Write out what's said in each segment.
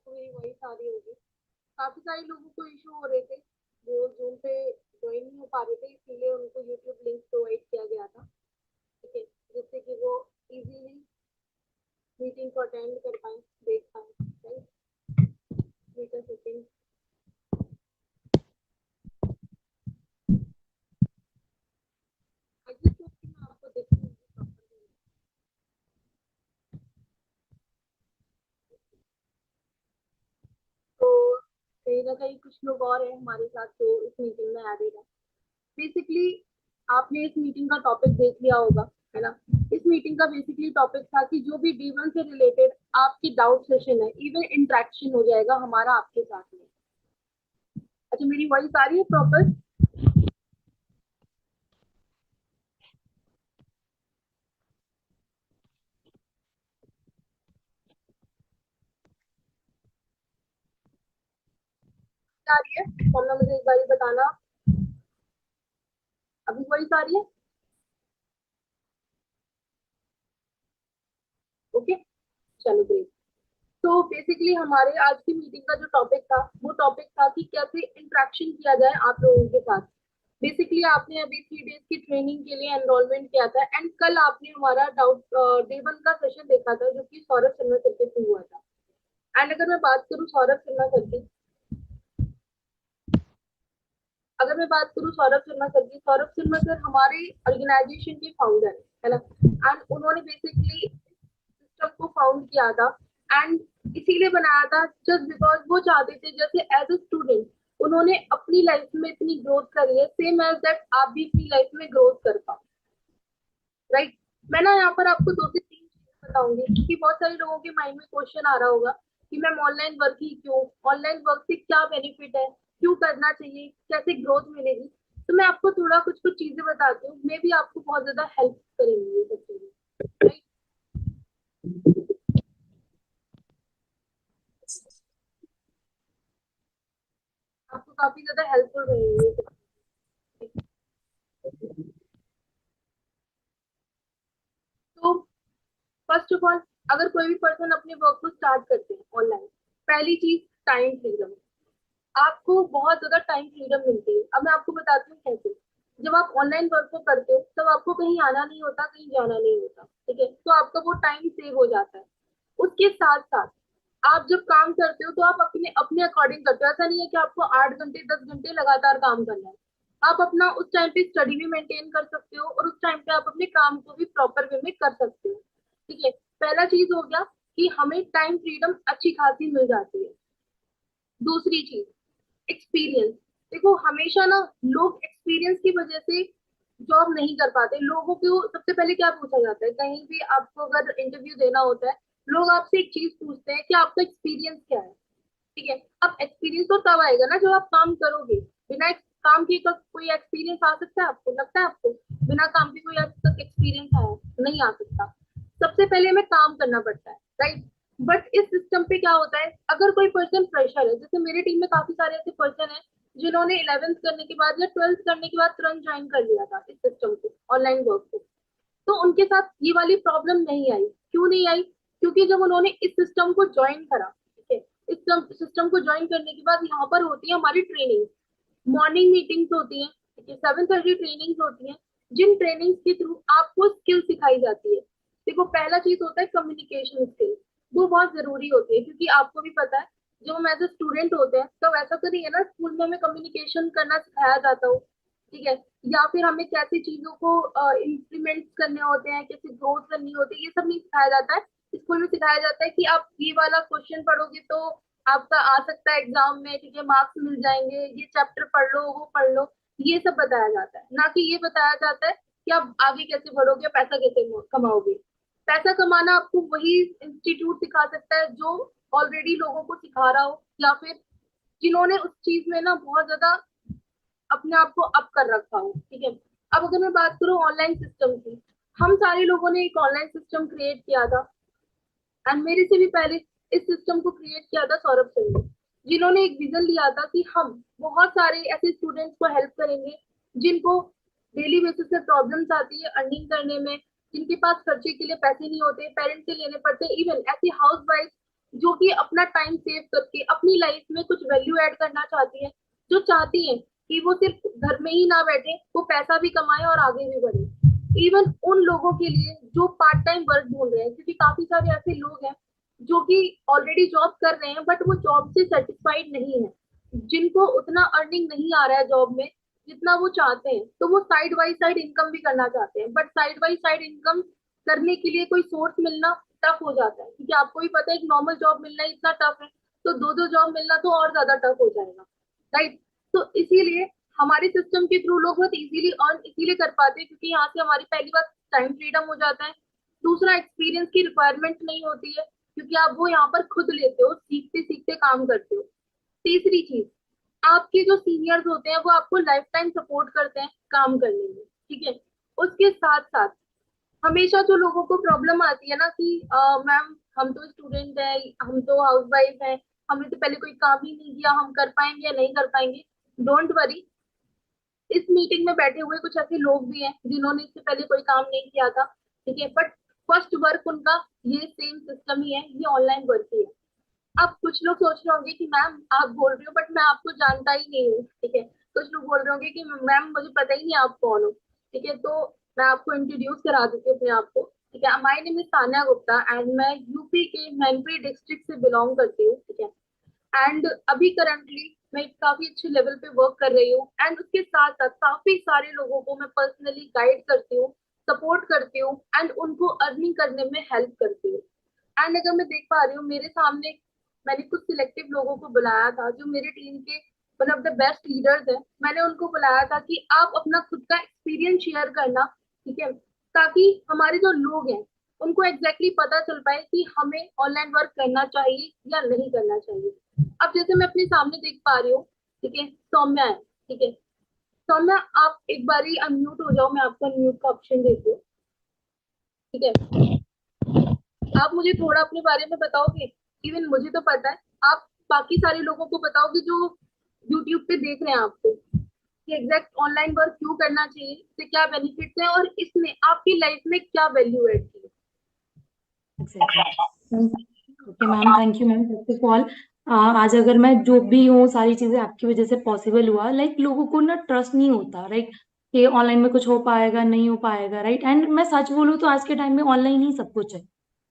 को मेरी वॉइस आ रही होगी। काफी सारे लोगों को इशू हो रहे थे, वो जूम पे ज्वाइन नहीं हो पा रहे थे, इसीलिए उनको यूट्यूब लिंक प्रोवाइड किया गया था। ठीक है, जिससे कि वो इजीली मीटिंग को अटेंड कर पाए, देख पाए। Right, meter setting. I just hope कि मैं आपको दिख रही हूँ properly। तो कहीं ना कहीं कुछ लोग और हैं हमारे साथ जो इस मीटिंग में एडेड है। बेसिकली आपने इस मीटिंग का टॉपिक देख लिया होगा, है ना। इस मीटिंग का बेसिकली टॉपिक था कि जो भी D1 से रिलेटेड आपकी डाउट सेशन है, इवन इंटरेक्शन हो जाएगा हमारा आपके साथ में। अच्छा, मेरी वॉइस आ रही है प्रॉपर? आ रही है? वरना मुझे एक बार बताना। अभी वॉइस आ रही है? ओके, चलो ग्रेट। तो बेसिकली हमारे आज की मीटिंग का जो टॉपिक था, वो टॉपिक था कि कैसे इंटरेक्शन किया जाए आप लोगों के साथ। बेसिकली आपने अभी 3 डेज की ट्रेनिंग के लिए एनरोलमेंट किया था, एंड कल आपने हमारा डाउट D1 का सेशन देखा था, जो कि सौरभ शर्मा सर के थ्रू हुआ था। एंड अगर मैं बात करूँ सौरभ शर्मा सर की, अगर मैं बात करूँ सौरभ शर्मा सर की, सौरभ शर्मा सर हमारे ऑर्गेनाइजेशन के फाउंडर है ना। एंड उन्होंने बेसिकली सिस्टम को फाउंड किया था, एंड इसीलिए बनाया था जस्ट बिकॉज वो चाहते थे जैसे एज अ स्टूडेंट उन्होंने अपनी लाइफ में इतनी ग्रोथ करी है, सेम एज दैट आप भी अपनी लाइफ में ग्रोथ कर पाओ। राइट। मैं ना यहाँ पर आपको 2 से 3 चीजें बताऊंगी, क्योंकि बहुत सारे लोगों के माइंड में क्वेश्चन आ रहा होगा कि मैम ऑनलाइन वर्क ही क्यों, ऑनलाइन वर्क से क्या बेनिफिट है, क्यों करना चाहिए, कैसे ग्रोथ मिलेगी। तो मैं आपको थोड़ा कुछ कुछ चीजें बताती हूँ, मे भी आपको बहुत ज्यादा हेल्प करेंगी ये सब चीजें। राइट, आपको काफी ज्यादा हेल्पफुल रहेंगी ये सब चीजें। तो फर्स्ट ऑफ ऑल, अगर कोई भी पर्सन अपने वर्क को स्टार्ट करते हैं ऑनलाइन, पहली चीज टाइम फ्रीडम। आपको बहुत ज्यादा टाइम फ्रीडम मिलती है। अब मैं आपको बताती हूँ कैसे। जब आप ऑनलाइन वर्क को करते हो तब आपको कहीं आना नहीं होता, कहीं जाना नहीं होता। ठीक है, तो आपका वो टाइम सेव हो जाता है। उसके साथ साथ आप जब काम करते हो तो आप अपने अपने अकॉर्डिंग करते हो। ऐसा नहीं है कि आपको 8 घंटे 10 घंटे लगातार काम करना है। आप अपना उस टाइम पे स्टडी भी मेंटेन कर सकते हो, और उस टाइम पे आप अपने काम को भी प्रॉपर वे में कर सकते हो। ठीक है, पहला चीज हो गया कि हमें टाइम फ्रीडम अच्छी खासी मिल जाती है। दूसरी चीज, एक्सपीरियंस। देखो हमेशा ना लोग एक्सपीरियंस की वजह से जॉब नहीं कर पाते। लोगों को सबसे पहले क्या पूछा जाता है, कहीं भी आपको अगर इंटरव्यू देना होता है, लोग आपसे एक चीज पूछते हैं कि आपका एक्सपीरियंस क्या है। ठीक है, अब एक्सपीरियंस तो तब आएगा ना जब आप काम करोगे। बिना काम के कोई एक्सपीरियंस आ सकता है? आपको लगता है आपको बिना काम के कोई आज तक एक्सपीरियंस आया? नहीं आ सकता। सबसे पहले हमें काम करना पड़ता है। राइट। बट इस सिस्टम पे क्या होता है, अगर कोई पर्सन फ्रेशर है, जैसे मेरे टीम में काफी सारे ऐसे पर्सन हैं जिन्होंने 11th करने के बाद या 12th करने के बाद तुरंत ज्वाइन कर लिया था इस सिस्टम को, ऑनलाइन वर्क को। तो उनके साथ ये वाली प्रॉब्लम नहीं आई। क्यों नहीं आई? क्योंकि जब उन्होंने इस सिस्टम को ज्वाइन करा, ठीक है, इस सिस्टम को ज्वाइन करने के बाद यहाँ पर होती है हमारी ट्रेनिंग। मॉर्निंग मीटिंग्स होती हैं, ठीक है, 7:30 ट्रेनिंग्स होती हैं, जिन ट्रेनिंग्स के थ्रू आपको स्किल सिखाई जाती है। देखो पहला चीज होता है कम्युनिकेशन स्किल। वो बहुत जरूरी होती है, क्योंकि आपको भी पता है जब हम एज ए स्टूडेंट होते हैं तब ऐसा तो नहीं है ना, स्कूल में हमें कम्युनिकेशन करना सिखाया जाता हो। ठीक है, या फिर हमें कैसी चीजों को इम्प्लीमेंट करने होते हैं, कैसे ग्रोथ करनी होती है, ये सब नहीं सिखाया जाता है। स्कूल में सिखाया जाता है कि आप ये वाला क्वेश्चन पढ़ोगे तो आपका आ सकता है एग्जाम में, ठीक है, मार्क्स मिल जाएंगे, ये चैप्टर पढ़ लो, वो पढ़ लो। ये सब बताया जाता है, ना कि ये बताया जाता है कि आप आगे कैसे बढ़ोगे, पैसा कैसे कमाओगे। पैसा कमाना आपको वही इंस्टीट्यूट सिखा सकता है जो ऑलरेडी लोगों को सिखा रहा हो, या फिर जिन्होंने उस चीज में ना बहुत ज्यादा अपने आप को अप कर रखा हो। ठीक है, अब अगर मैं बात करूँ ऑनलाइन सिस्टम की, हम सारे लोगों ने एक ऑनलाइन सिस्टम क्रिएट किया था, एंड मेरे से भी पहले इस सिस्टम को क्रिएट किया था सौरभ सर ने, जिन्होंने एक विजन लिया था कि हम बहुत सारे ऐसे स्टूडेंट्स को हेल्प करेंगे जिनको डेली बेसिस पे प्रॉब्लम्स आती है अर्निंग करने में, जिनके पास खर्चे के लिए पैसे नहीं होते, पेरेंट्स से लेने पड़ते, इवन ऐसी हाउस वाइफ जो कि अपना टाइम सेव करके अपनी लाइफ में कुछ वैल्यू ऐड करना चाहती है, जो चाहती है कि वो सिर्फ घर में ही ना बैठे, वो पैसा भी कमाए और आगे भी बढ़े। इवन उन लोगों के लिए जो पार्ट टाइम वर्क ढूंढ रहे हैं, क्योंकि काफी सारे ऐसे लोग हैं जो कि ऑलरेडी जॉब कर रहे हैं बट वो जॉब से सेटिस्फाइड नहीं है, जिनको उतना अर्निंग नहीं आ रहा है जॉब में जितना वो चाहते हैं, तो वो साइड बाई साइड इनकम भी करना चाहते हैं, but side by side income करने के लिए कोई सोर्स मिलना टफ हो जाता है, क्योंकि आपको भी पता है एक नॉर्मल जॉब मिलना इतना टफ है, तो दो दो जॉब मिलना तो और ज्यादा टफ हो जाएगा, राइट। तो इसीलिए हमारे सिस्टम के थ्रू लोग बहुत इजीली अर्न इसीलिए कर पाते हैं, क्योंकि यहाँ से हमारी पहली बात टाइम फ्रीडम हो जाता है, दूसरा एक्सपीरियंस की रिक्वायरमेंट नहीं होती है, क्योंकि आप वो यहाँ पर खुद लेते हो, सीखते सीखते काम करते हो। तीसरी चीज, आपके जो सीनियर्स होते हैं वो आपको लाइफ टाइम सपोर्ट करते हैं काम करने में, ठीक है। उसके साथ साथ हमेशा जो लोगों को प्रॉब्लम आती है ना कि मैम हम तो स्टूडेंट है, हम तो हाउस वाइफ है, हमने तो पहले कोई काम ही नहीं किया, हम कर पाएंगे या नहीं कर पाएंगे, डोंट वरी। इस मीटिंग में बैठे हुए कुछ ऐसे लोग भी हैं जिन्होंने इससे पहले कोई काम नहीं किया था, ठीक है, बट फर्स्ट वर्क उनका ये सेम सिस्टम ही है, ये ऑनलाइन वर्क ही है। अब कुछ लोग सोच रहे होंगे कि मैम आप बोल रहे हो बट मैं आपको जानता ही नहीं हूँ, ठीक है। कुछ लोग बोल रहे होंगे कि मैम मुझे पता ही नहीं आप कौन हो, ठीक है। तो मैं आपको इंट्रोड्यूस करा देती हूँ अपने आप को, ठीक है। My name is Tanya Gupta and मैं यूपी के मैनपुरी डिस्ट्रिक्ट से बिलोंग करती हूँ, ठीक है। एंड अभी करंटली मैं काफी अच्छे लेवल पे वर्क कर रही हूँ, एंड उसके साथ साथ काफी सारे लोगों को मैं पर्सनली गाइड करती हूँ, सपोर्ट करती हूँ एंड उनको अर्निंग करने में हेल्प करती हूँ। एंड अगर मैं देख पा रही हूँ मेरे सामने, मैंने कुछ सिलेक्टिव लोगों को बुलाया था जो मेरे टीम के one of the best leaders हैं, मैंने उनको बुलाया था कि आप अपना खुद का एक्सपीरियंस शेयर करना, ठीक है, ताकि हमारे जो लोग हैं उनको एग्जैक्टली पता चल पाए कि हमें ऑनलाइन वर्क करना चाहिए या नहीं करना चाहिए। अब जैसे मैं अपने सामने देख पा रही हूँ, ठीक है, सौम्या है, ठीक है। सौम्या आप एक बारी अनम्यूट हो जाओ, मैं आपको अनम्यूट का ऑप्शन देती हूँ, ठीक है। आप मुझे थोड़ा अपने बारे में बताओगे? इवन मुझे तो पता है, आप बाकी सारे लोगों को बताओगे जो यूट्यूब पे देख रहे हैं आपको, कि एग्जैक्ट ऑनलाइन वर्क क्यों करना चाहिए, इससे क्या बेनिफिट्स हैं और इसने आपकी लाइफ में क्या वैल्यू ऐड की है। Exactly. Okay ma'am, thank you ma'am first of all. आज अगर मैं जो भी हूँ सारी चीजें आपकी वजह से पॉसिबल हुआ। लाइक लोगों को ना ट्रस्ट नहीं होता, राइट, कि ऑनलाइन में कुछ हो पाएगा नहीं हो पाएगा, राइट। एंड मैं सच बोलूँ तो आज के टाइम में ऑनलाइन ही सब कुछ है।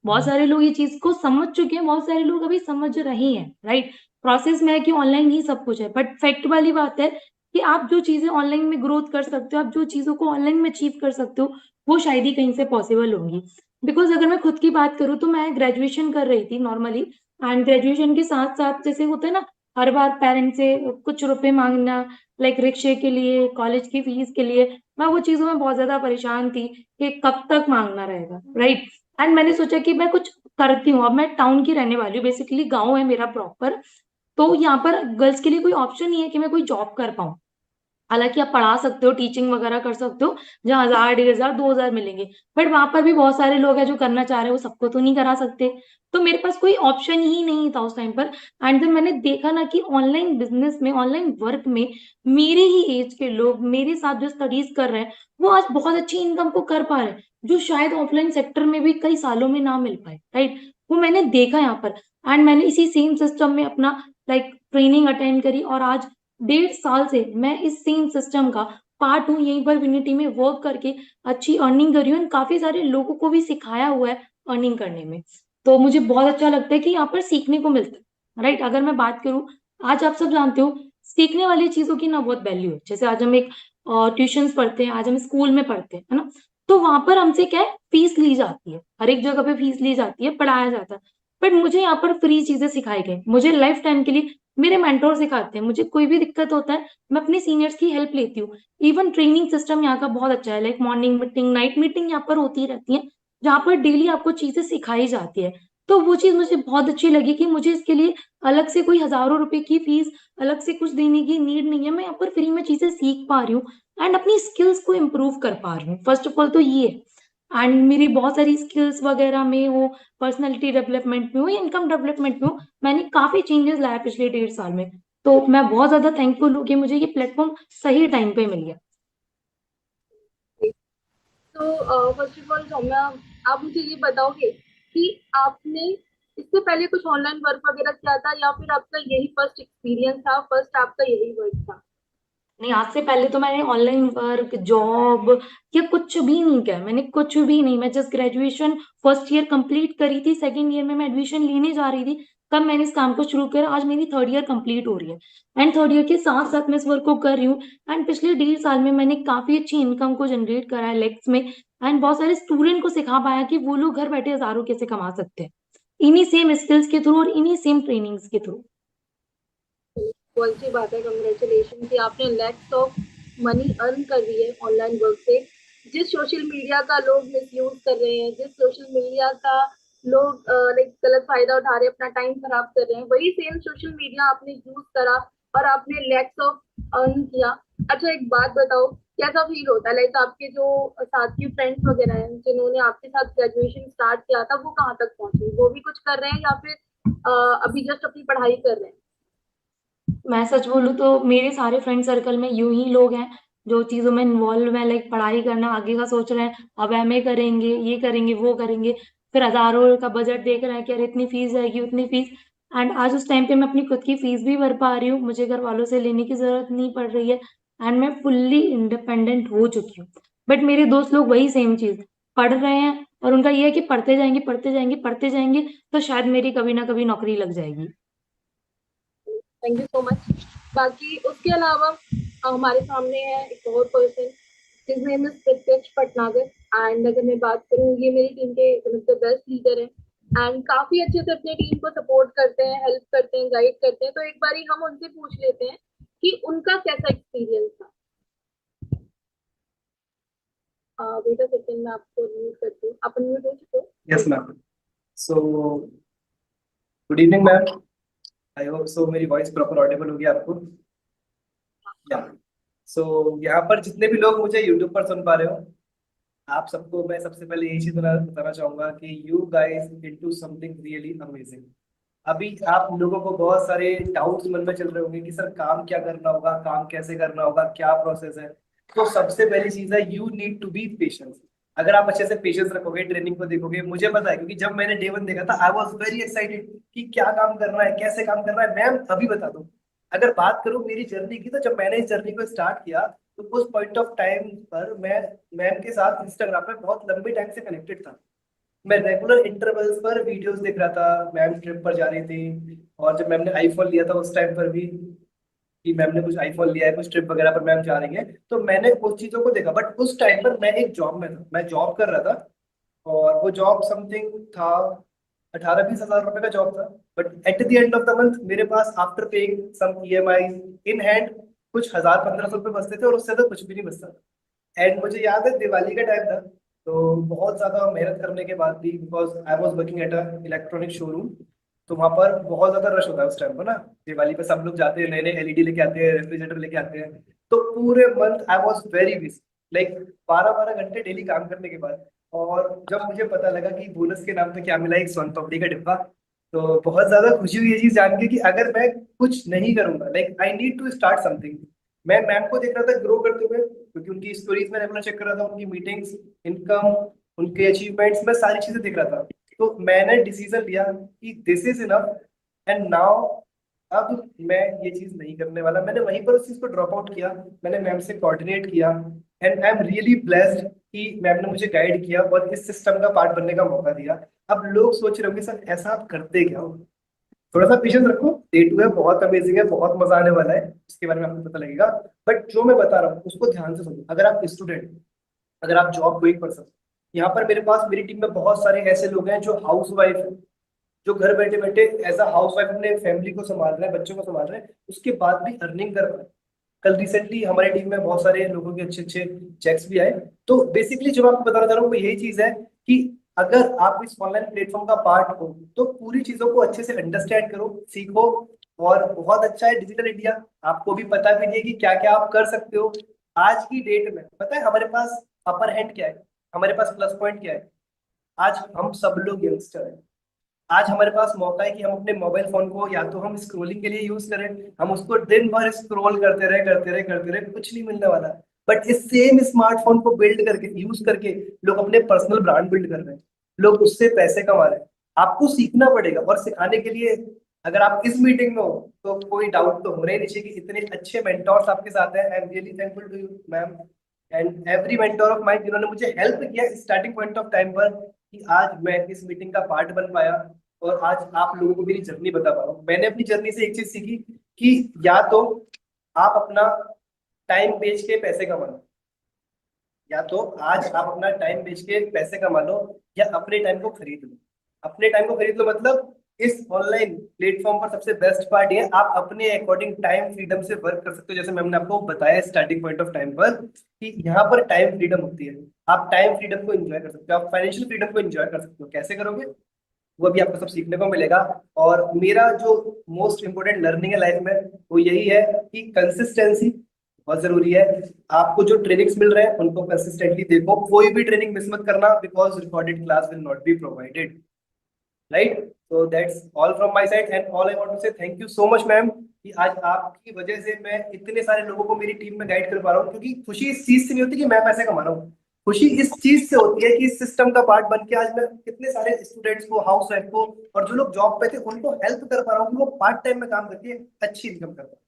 बहुत सारे लोग ये चीज को समझ चुके हैं, बहुत सारे लोग अभी समझ रहे हैं, राइट। प्रोसेस में है कि ऑनलाइन ही सब कुछ है, बट फैक्ट वाली बात है कि आप जो चीजें ऑनलाइन में ग्रोथ कर सकते हो, आप जो चीजों को ऑनलाइन में अचीव कर सकते हो, वो शायद ही कहीं से पॉसिबल होंगी। बिकॉज अगर मैं खुद की बात करूँ तो मैं ग्रेजुएशन कर रही थी नॉर्मली। एंड ग्रेजुएशन के साथ साथ जैसे होता है ना, हर बार पेरेंट्स से कुछ रुपए मांगना, लाइक रिक्शे के लिए, कॉलेज की फीस के लिए, मैं वो चीजों में बहुत ज्यादा परेशान थी कि कब तक मांगना रहेगा, राइट। एंड मैंने सोचा कि मैं कुछ करती हूँ। अब मैं टाउन की रहने वाली हूँ, बेसिकली गाँव है मेरा प्रॉपर। तो यहाँ पर गर्ल्स के लिए कोई ऑप्शन नहीं है कि मैं कोई जॉब कर पाऊँ। हालांकि आप पढ़ा सकते हो, टीचिंग वगैरह कर सकते हो, जहाँ 1000, 1500, 2000 मिलेंगे। बट वहां पर भी बहुत सारे लोग हैं जो करना चाह रहे हैं, वो सबको तो नहीं करा सकते। तो मेरे पास कोई ऑप्शन ही नहीं था उस टाइम पर। एंड देन मैंने देखा ना कि ऑनलाइन बिजनेस में, ऑनलाइन वर्क में मेरे ही एज के लोग मेरे साथ जो स्टडीज कर रहे हैं, वो आज बहुत अच्छी इनकम को कर पा रहे हैं, जो शायद ऑफलाइन सेक्टर में भी कई सालों में ना मिल पाए, राइट। वो मैंने देखा यहाँ पर। एंड मैंने इसी सेम सिस्टम में अपना लाइक ट्रेनिंग अटेंड करी, और आज 1.5 साल से मैं इस सेम सिस्टम का पार्ट हूँ। यहीं पर विनिटी में वर्क करके अच्छी अर्निंग करी हूँ, और काफी सारे लोगों को भी सिखाया हुआ है अर्निंग करने में। तो मुझे बहुत अच्छा लगता है कि यहाँ पर सीखने को मिलता है, राइट। अगर मैं बात करूँ, आज आप सब जानते हो सीखने वाली चीजों की ना बहुत वैल्यू है। जैसे आज हम एक ट्यूशन पढ़ते हैं, आज हम स्कूल में पढ़ते हैं, है ना। तो वहां पर हमसे क्या है, फीस ली जाती है, हर एक जगह पे फीस ली जाती है, पढ़ाया जाता है। बट मुझे यहाँ पर फ्री चीजें सिखाई गई, मुझे लाइफ टाइम के लिए मेरे मेंटोर सिखाते हैं। मुझे कोई भी दिक्कत होता है, मैं अपने सीनियर्स की हेल्प लेती हूँ। इवन ट्रेनिंग सिस्टम यहाँ का बहुत अच्छा है, like morning meeting, night meeting यहाँ पर होती रहती है, जहाँ पर डेली आपको चीजें सिखाई जाती है। तो वो चीज मुझे बहुत अच्छी लगी कि मुझे इसके लिए अलग से कोई हजारों रुपए की फीस, अलग से कुछ देने की नीड नहीं है। मैं यहाँ पर फ्री में चीजें सीख पा रही हूँ एंड अपनी स्किल्स को इम्प्रूव कर पा रही हूँ। फर्स्ट ऑफ ऑल तो ये है। एंड मेरी बहुत सारी स्किल्स वगैरह में हो, पर्सनैलिटी डेवलपमेंट में हो या इनकम डेवलपमेंट में हो, मैंने काफी चेंजेस लाया पिछले 1.5 साल में। तो मैं बहुत ज्यादा थैंकफुल हूँ कि मुझे ये प्लेटफॉर्म सही टाइम पे मिल गया। तो फर्स्ट ऑफ ऑल सौम्या, आप मुझे ये बताओगे कि आपने इससे पहले कुछ ऑनलाइन वर्क वगैरह किया था या फिर आपका यही फर्स्ट एक्सपीरियंस था, फर्स्ट आपका यही वर्क था? नहीं, आज से पहले तो मैंने ऑनलाइन वर्क, जॉब या कुछ भी नहीं किया। मैंने कुछ भी नहीं, मैं just graduation first year complete करी थी, सेकंड ईयर में मैं एडमिशन लेने जा रही थी, तब मैंने इस काम को शुरू किया। आज मेरी थर्ड ईयर कंप्लीट हो रही है एंड थर्ड ईयर के साथ साथ मैं इस वर्क को कर रही हूँ। एंड पिछले 1.5 साल में मैंने काफी अच्छी इनकम को जनरेट करा है लेक्स में। एंड बहुत सारे स्टूडेंट को सिखा पाया कि वो लोग घर बैठे हजारों कैसे कमा सकते हैं, इन्हीं सेम स्किल्स के थ्रू और इन्हीं सेम ट्रेनिंग्स के थ्रू। बहुत अच्छी बात है, कंग्रेचुलेशन कि आपने लैक्स ऑफ मनी अर्न कर दी है ऑनलाइन वर्क से। जिस सोशल मीडिया का लोग मिसयूज कर रहे हैं, जिस सोशल मीडिया का लोग लाइक गलत फायदा उठा रहे हैं, अपना टाइम खराब कर रहे हैं, वही सेम सोशल मीडिया आपने यूज करा और आपने लैक्स ऑफ अर्न किया। अच्छा, एक बात बताओ, कैसा फील होता है? लाइक आपके जो साथ के फ्रेंड्स वगैरह हैं जिन्होंने आपके साथ ग्रेजुएशन स्टार्ट किया था, वो कहाँ तक पहुंचे? वो भी कुछ कर रहे हैं या फिर अभी जस्ट अपनी पढ़ाई कर रहे हैं? मैं सच बोलूँ तो मेरे सारे फ्रेंड सर्कल में यूं ही लोग हैं जो चीजों में इन्वॉल्व है, लाइक पढ़ाई करना आगे का सोच रहे हैं, अब एमए करेंगे, ये करेंगे, वो करेंगे, फिर हजारों का बजट देख रहे हैं कि अरे इतनी फीस जाएगी, उतनी फीस। एंड आज उस टाइम पे मैं अपनी खुद की फीस भी भर पा रही हूँ, मुझे घर वालों से लेने की जरूरत नहीं पड़ रही है एंड मैं फुल्ली इंडिपेंडेंट हो चुकी हूँ। बट मेरे दोस्त लोग वही सेम चीज पढ़ रहे हैं और उनका ये है कि पढ़ते जाएंगे, पढ़ते जाएंगे, पढ़ते जाएंगे, तो शायद मेरी कभी ना कभी नौकरी लग जाएगी। Thank you so much. बाकी उसके अलावा हमारे सामने है एक और पर्सन, हिज नेम इज प्रत्यक्ष भटनागर। एंड अगर मैं बात करूँ, ये मेरी टीम के one of the best leader हैं एंड काफी अच्छे से अपनी टीम को सपोर्ट करते हैं, हेल्प करते हैं, गाइड करते हैं। तो एक बारी हम उनसे पूछ लेते हैं कि उनका कैसा एक्सपीरियंस था। वेट अ सेकंड, मैं आपको म्यूट करती हूँ। आप म्यूट हो चुके हो? Yes ma'am. So good evening ma'am. I hope so मेरी वॉइस प्रॉपर ऑडिबल होगी आपको। या सो यहाँ पर जितने भी लोग मुझे यूट्यूब पर सुन पा रहे हो, आप सबको मैं सबसे पहले यही चीज बताना चाहूंगा कि you guys into something really amazing. अभी आप लोगों को बहुत सारे डाउट्स मन में चल रहे होंगे कि सर काम क्या करना होगा, काम कैसे करना होगा, क्या प्रोसेस है। तो सबसे पहली चीज है, you need to be patience. अगर आप अच्छे से पेशेंस रखोगे, ट्रेनिंग को देखोगे, मुझे पता है क्योंकि जब मैंने डे 1 देखा था, आई वॉज वेरी एक्साइटेड कि क्या काम करना है, कैसे काम करना है। मैम अभी बता दूं, अगर बात करूं मेरी जर्नी की, तो जब मैंने इस जर्नी को स्टार्ट किया, तो उस पॉइंट ऑफ टाइम पर मैं मैम के साथ इंस्टाग्राम पे बहुत लंबे टाइम से कनेक्टेड था। मैं रेगुलर इंटरवल्स पर वीडियोस देख रहा था, मैम ट्रिप पर जा रही थी। और जब मैम ने आईफोन लिया था उस टाइम पर भी, कि मैम ने कुछ आईफोन लिया है, कुछ ट्रिप वगैरह पर मैम जा रही है, तो मैंने उस चीजों को देखा। बट उस टाइम पर मैं एक जॉब में था, मैं जॉब कर रहा था। और वो जॉब समथिंग था, 18-20 हज़ार रुपए का जॉब था। But at the end of the month मेरे पास after paying some EMI in hand कुछ 1000-1500 रुपये बचते थे, और उससे तो कुछ भी नहीं बचता। एंड मुझे याद है दिवाली का टाइम था, तो बहुत ज्यादा मेहनत करने के बाद भी, because I was working at a electronic showroom, तो वहां पर बहुत ज्यादा रश होता है उस टाइम पर ना। दिवाली पे सब लोग जाते हैं, नए नए एलईडी लेके आते हैं, रेफ्रिजरेटर लेके आते हैं। तो पूरे month I was very busy, like 12-12 घंटे डेली काम करने के बाद। और जब मुझे पता लगा कि बोनस के नाम पे क्या मिला, एक सोन पापड़ी का डिब्बा, तो बहुत ज्यादा खुशी हुई ये चीज जान के कि अगर मैं कुछ नहीं करूंगा, like I need to start something. मैं मैम को देख रहा था ग्रो करते हुए, क्योंकि उनकी स्टोरीज में रेगुलर चेक कर रहा था, उनकी मीटिंग्स, इनकम, उनके अचीवमेंट्स, मैं सारी चीजें देख रहा था। तो मैंने डिसीजन लिया कि this is enough, and now अब मैं ये चीज नहीं करने वाला। मैंने वहीं पर उस चीज को ड्रॉप आउट किया, मैंने मैम से कोऑर्डिनेट किया। And I am really blessed कि मैम ने मुझे गाइड किया और इस सिस्टम का पार्ट बनने का मौका दिया। अब लोग सोच रहे होंगे सर ऐसा आप करते क्या हो। थोड़ा सा पेशेंस रखो, डे 2 है, बहुत अमेजिंग है, बहुत मजा आने वाला है, उसके बारे में आपको पता लगेगा। बट जो मैं बता रहा हूँ उसको ध्यान से सुनो। अगर आप स्टूडेंट, अगर आप जॉब गोइंग पर्सन, यहाँ पर मेरे पास मेरी टीम में बहुत सारे ऐसे लोग हैं जो हाउस वाइफ है, जो घर बैठे बैठे एज अ हाउस वाइफ अपने फैमिली को संभाल रहे हैं, बच्चों को संभाल रहे हैं, उसके बाद भी अर्निंग कर रहे हैं। कल रिसेंटली हमारी टीम में बहुत सारे लोगों के अच्छे अच्छे चेक्स भी आए। तो बेसिकली जो मैं आपको बताना चाह रहा हूँ वो यही चीज है कि अगर आप इस ऑनलाइन प्लेटफॉर्म का पार्ट हो, तो पूरी चीजों को अच्छे से अंडरस्टैंड करो, सीखो। और बहुत अच्छा है डिजिटल इंडिया, आपको भी पता भी नहीं है कि क्या क्या आप कर सकते हो। आज की डेट में पता है हमारे पास अपर हैंड क्या है, हमारे पास प्लस पॉइंट क्या है। आज हम सब लोग यंगस्टर हैं। आज हमारे पास मौका है कि हम अपने मोबाइल फोन को या तो हम स्क्रोलिंग के लिए यूज करें, हम उसको दिन भर स्क्रोल करते रहे करते रहे करते रहे, कुछ नहीं मिलने वाला। बट इस सेम स्मार्टफोन को बिल्ड करके, यूज करके, लोग अपने पर्सनल ब्रांड बिल्ड कर रहे हैं, लोग उससे पैसे कमा रहे हैं। आपको सीखना पड़ेगा। और सिखाने के लिए अगर आप इस मीटिंग में हो तो कोई डाउट तो होना ही नहीं चाहिए कि इतने अच्छे मेंटोर्स आपके साथ हैं। I am really thankful to you ma'am and every mentor of mine जिन्होंने मुझे हेल्प किया स्टार्टिंग पॉइंट ऑफ टाइम पर, कि आज मैं इस मीटिंग का पार्ट बन पाया और आज आप लोगों को मेरी जर्नी बता पा रहा हूँ। मैंने अपनी जर्नी से एक चीज सीखी कि या तो आप अपना टाइम बेच के पैसे कमा लो, या तो आज आप अपना टाइम बेच के पैसे कमा लो, या अपने टाइम को खरीद लो। अपने टाइम को खरीद लो मतलब इस ऑनलाइन प्लेटफॉर्म पर सबसे बेस्ट पार्ट ये है, आप अपने अकॉर्डिंग टाइम फ्रीडम से वर्क कर सकते हो। जैसे मैंने आपको बताया स्टार्टिंग पॉइंट ऑफ टाइम पर कि यहाँ पर टाइम फ्रीडम होती है। आप टाइम फ्रीडम को एंजॉय कर सकते हो, आप फाइनेंशियल फ्रीडम को एंजॉय कर सकते हो। कैसे करोगे वो भी आपको सब सीखने को मिलेगा। और मेरा जो मोस्ट इंपोर्टेंट लर्निंग है लाइफ में वो यही है कि कंसिस्टेंसी बहुत जरूरी है। आपको जो ट्रेनिंग्स मिल रहे हैं उनको कंसिस्टेंटली देखो, कोई भी ट्रेनिंग मिस मत करना, because recorded class will not be provided, right. so that's all from my side and all I want to say thank you so much ma'am कि आज आपकी वजह से मैं इतने सारे लोगों को मेरी टीम में गाइड कर पा रहा हूँ। क्योंकि खुशी इस चीज से नहीं होती कि मैं पैसे कमा रहा हूँ, खुशी इस चीज से होती है कि इस सिस्टम का पार्ट बन के आज मैं कितने सारे स्टूडेंट्स को, हाउस वाइफ को, और जो लोग जॉब पे थे उनको हेल्प कर पा रहा हूँ कि वो पार्ट टाइम में काम करके अच्छी इनकम कर पाए।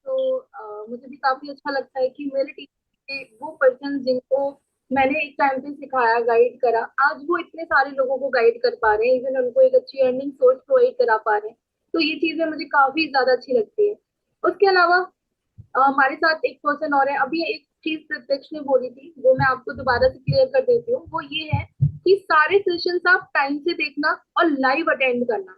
तो मुझे भी काफी अच्छा लगता है कि मेरे टीम के वो पर्सन जिनको मैंने एक टाइम पे सिखाया, गाइड करा, आज वो इतने सारे लोगों को गाइड कर पा रहे हैं, इवन उनको एक अच्छी अर्निंग सोर्स प्रोवाइड करा पा रहे हैं। तो ये चीजें मुझे काफी ज्यादा अच्छी लगती है। उसके अलावा हमारे साथ एक पर्सन और है, अभी एक चीज प्रत्यक्ष ने बोली थी वो मैं आपको दोबारा से क्लियर कर देती हूँ। वो ये है कि सारे सेशंस आप टाइम से देखना और लाइव अटेंड करना,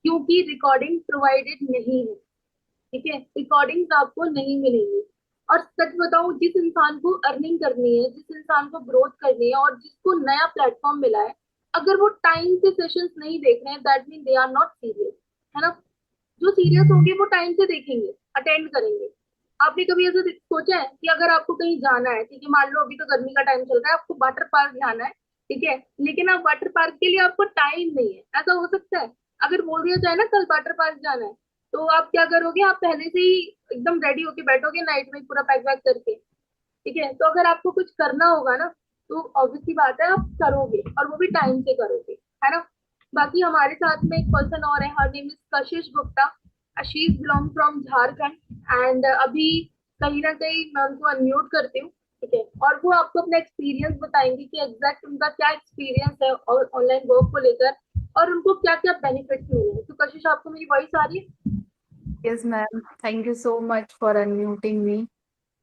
क्योंकि रिकॉर्डिंग प्रोवाइडेड नहीं है। ठीक है, रिकॉर्डिंग्स आपको नहीं मिलेंगी। और सच बताऊं, जिस इंसान को अर्निंग करनी है, जिस इंसान को ग्रोथ करनी है और जिसको नया प्लेटफॉर्म मिला है, अगर वो टाइम से सेशंस नहीं देख रहे हैं, that mean they are not serious, है ना। जो सीरियस होंगे वो टाइम से देखेंगे, अटेंड करेंगे। आपने कभी ऐसा सोचा है कि अगर आपको कहीं जाना है, ठीक है, मान लो अभी तो गर्मी का टाइम चल रहा है, आपको वाटर पार्क जाना है, ठीक है, लेकिन आप वाटर पार्क के लिए आपको टाइम नहीं है, ऐसा हो सकता है? अगर बोल दिया जाए ना कल वाटर पार्क जाना है, तो आप क्या करोगे? आप पहले से ही एकदम रेडी होके बैठोगे, नाइट में पूरा पैक वैक करके। ठीक है, तो अगर आपको कुछ करना होगा ना, तो ऑब्वियसली बात है आप करोगे, और वो भी टाइम से करोगे, है ना। बाकी हमारे साथ में एक पर्सन और है, her name is Kashish Gupta. She is belong from Jharkhand and अभी कहीं ना कहीं मैं उनको अनम्यूट करती हूँ। ठीक है, और वो आपको अपना एक्सपीरियंस बताएंगे कि एग्जैक्ट उनका क्या एक्सपीरियंस है ऑनलाइन वर्क को लेकर, और उनको क्या क्या बेनिफिट्स मिले हैं। तो कशिश, आपको मेरी वॉइस आ रही है? Yes, ma'am. Thank you so much for unmuting me.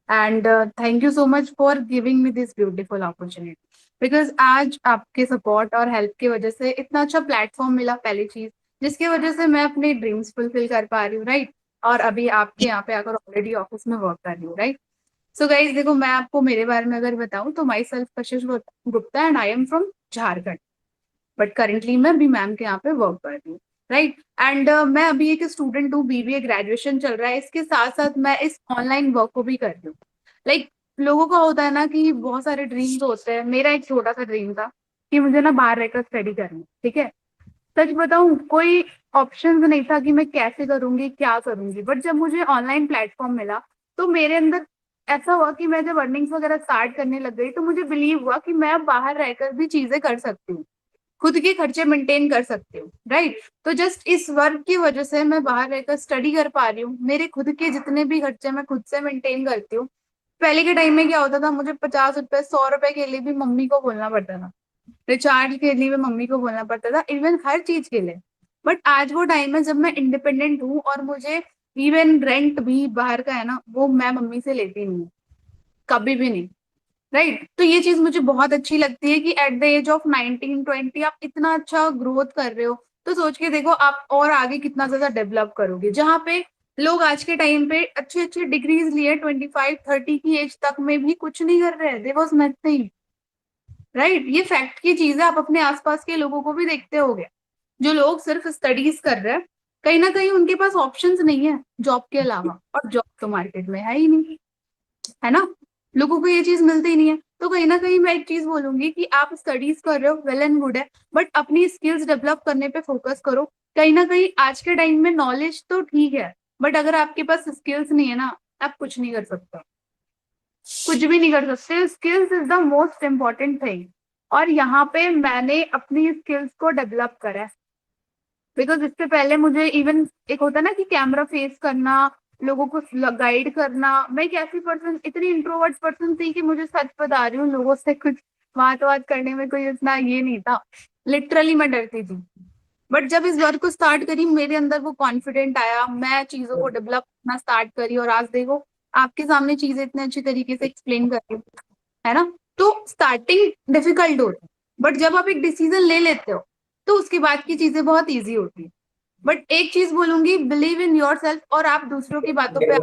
And thank you so much for giving me this beautiful opportunity. Because आज आपके सपोर्ट और हेल्प की वजह से इतना अच्छा प्लेटफॉर्म मिला, पहली चीज जिसकी वजह से मैं अपने ड्रीम्स फुलफिल कर पा रही हूँ, राइट। और अभी आपके यहाँ पे आकर ऑलरेडी ऑफिस में वर्क कर रही हूँ, राइट। सो गाइज देखो, मैं आपको मेरे बारे में अगर बताऊं तो my self Kashish Gupta and I am from Jharkhand, but currently मैं अभी मैम के यहाँ पे वर्क कर रही हूँ, राइट। एंड मैं अभी एक स्टूडेंट हूँ, बीबीए ग्रेजुएशन चल रहा है, इसके साथ साथ मैं इस ऑनलाइन वर्क को भी कर रही हूँ। लाइक लोगों का होता है ना कि बहुत सारे ड्रीम्स होते हैं, मेरा एक छोटा सा ड्रीम था कि मुझे ना बाहर रहकर स्टडी करनी, ठीक है। सच बताऊं, कोई ऑप्शन नहीं था कि मैं कैसे करूंगी, क्या करूंगी, बट जब मुझे ऑनलाइन प्लेटफॉर्म मिला तो मेरे अंदर ऐसा हुआ कि मैं जब अर्निंग्स वगैरह स्टार्ट करने लग गई तो मुझे बिलीव हुआ कि मैं अब बाहर रहकर भी चीजें कर सकती हूँ, खुद के खर्चे मेंटेन कर सकती हूँ, राइट। तो जस्ट इस वर्क की वजह से मैं बाहर रहकर स्टडी कर पा रही हूँ, मेरे खुद के जितने भी खर्चे मैं खुद से मेंटेन करती हूँ। पहले के टाइम में क्या होता था, मुझे 50 रुपए 100 रुपए के लिए भी मम्मी को बोलना पड़ता था, रिचार्ज के लिए भी मम्मी को बोलना पड़ता था, इवन हर चीज के लिए। बट आज वो टाइम है जब मैं इंडिपेंडेंट हूँ और मुझे इवन रेंट भी बाहर का है ना, वो मैं मम्मी से लेती नहीं हूँ, कभी भी नहीं, राइट। तो ये चीज मुझे बहुत अच्छी लगती है कि एट द एज ऑफ 19-20 आप इतना अच्छा ग्रोथ कर रहे हो, तो सोच के देखो आप और आगे कितना ज्यादा डेवलप करोगे। जहाँ पे लोग आज के टाइम पे अच्छी अच्छी डिग्रीज लिए 25-30 की एज तक में भी कुछ नहीं कर रहे, देयर वाज नथिंग, राइट। ये फैक्ट की चीज है, आप अपने आसपास के लोगों को भी देखते होगे, जो लोग सिर्फ स्टडीज कर रहे हैं, कहीं ना कहीं उनके पास ऑप्शंस नहीं है जॉब के अलावा, और जॉब तो मार्केट में है ही नहीं, है ना। लोगों को ये चीज मिलती ही नहीं है। तो कहीं ना कहीं मैं एक चीज बोलूंगी कि आप स्टडीज कर रहे हो, वेल एंड गुड है, बट अपनी स्किल्स डेवलप करने पे फोकस करो। कहीं ना कहीं आज के टाइम में नॉलेज तो ठीक है, बट अगर आपके पास स्किल्स नहीं है ना, आप कुछ नहीं कर सकते, कुछ भी नहीं कर सकते। Skills is the most important thing. और यहाँ पे मैंने अपनी स्किल्स को डेवलप करा है। बिकॉज इससे पहले मुझे इवन एक होता है ना कि कैमरा फेस करना, लोगों को गाइड करना, मैं एक ऐसी पर्सन, इतनी इंट्रोवर्ट पर्सन थी कि मुझे सच बता रही हूँ, लोगों से कुछ बात करने में कोई इतना ये नहीं था, लिटरली मैं डरती थी। बट जब इस वर्क को स्टार्ट करी, मेरे अंदर वो कॉन्फिडेंट आया, मैं चीजों को डेवलप करना स्टार्ट करी, और आज देखो आपके सामने चीजें इतने अच्छी तरीके से एक्सप्लेन कर रही हूँ, है ना। तो स्टार्टिंग डिफिकल्ट होती है, बट जब आप एक डिसीजन ले लेते हो तो उसके बाद की चीजें बहुत इजी होती है। बट एक चीज बोलूंगी, बिलीव इन योर सेल्फ, और आप दूसरों की बातों पे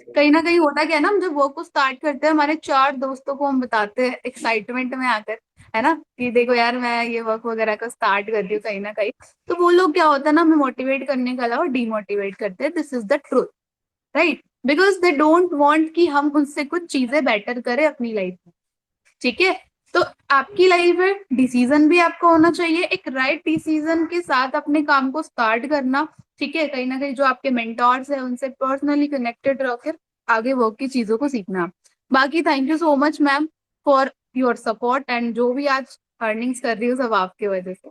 कहीं ना कहीं होता क्या है ना, हम जब वर्क को स्टार्ट करते हैं, हमारे 4 दोस्तों को हम बताते हैं एक्साइटमेंट में आकर, है ना, कि देखो यार मैं ये वर्क वगैरह को स्टार्ट कर रही हूँ कहीं ना कहीं, तो वो लोग क्या होता है ना, हमें मोटिवेट करने के अलावा डीमोटिवेट करते हैं। This is the truth, right, because they don't want कि हम उनसे कुछ चीजें बेटर करें अपनी लाइफ में, ठीक है। तो आपकी लाइफ है, डिसीजन भी आपको होना चाहिए, एक राइट डिसीजन के साथ अपने काम को स्टार्ट करना, ठीक है। कहीं ना कहीं जो आपके मेंटोर्स है उनसे पर्सनली कनेक्टेड रहकर आगे वर्क की चीजों को सीखना। बाकी thank you so much ma'am for your support, and जो भी आज अर्निंग्स कर रही हूँ सब आपकी वजह से।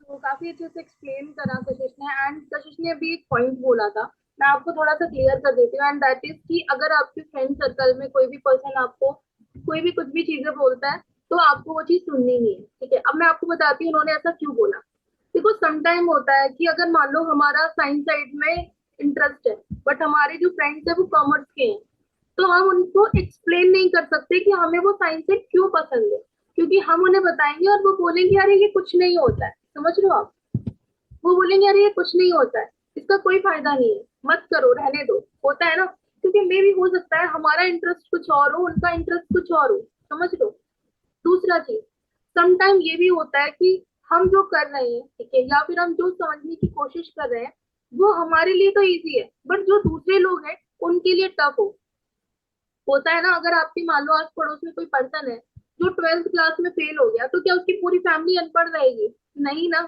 तो काफी अच्छे से एक्सप्लेन करा कशिश ने, एंड कशिश ने अभी एक पॉइंट बोला था, मैं आपको थोड़ा सा क्लियर कर देती हूँ, एंड दैट इज कि अगर आपके फ्रेंड सर्कल में कोई भी पर्सन आपको कोई भी कुछ भी चीजें बोलता है, तो आपको वो चीज सुननी नहीं है, ठीक है। अब मैं आपको बताती हूँ उन्होंने ऐसा क्यों बोला। देखो सम टाइम होता है कि अगर मान लो हमारा साइंस साइड में इंटरेस्ट है, बट हमारे जो फ्रेंड्स है वो कॉमर्स के हैं, तो हम उनको एक्सप्लेन नहीं कर सकते कि हमें वो साइंस से क्यों पसंद है, क्योंकि हम उन्हें बताएंगे और वो बोलेंगे अरे ये कुछ नहीं होता है, समझ रहे हो आप। वो बोलेंगे अरे ये कुछ नहीं होता है, इसका कोई फायदा नहीं है, मत करो, रहने दो, होता है ना। क्योंकि मे भी हो सकता है हमारा इंटरेस्ट कुछ और हो, उनका इंटरेस्ट कुछ और हो, समझ लो। दूसरा चीज, समटाइम ये भी होता है कि हम जो कर रहे हैं, ठीक है, या फिर हम जो समझने की कोशिश कर रहे हैं, वो हमारे लिए तो इजी है, बट जो दूसरे लोग हैं उनके लिए टफ होता है ना। अगर आपकी मान लो आस पड़ोस में कोई पर्सन है जो 12th क्लास में फेल हो गया, तो क्या उसकी पूरी फैमिली अनपढ़ रहेगी? नहीं ना।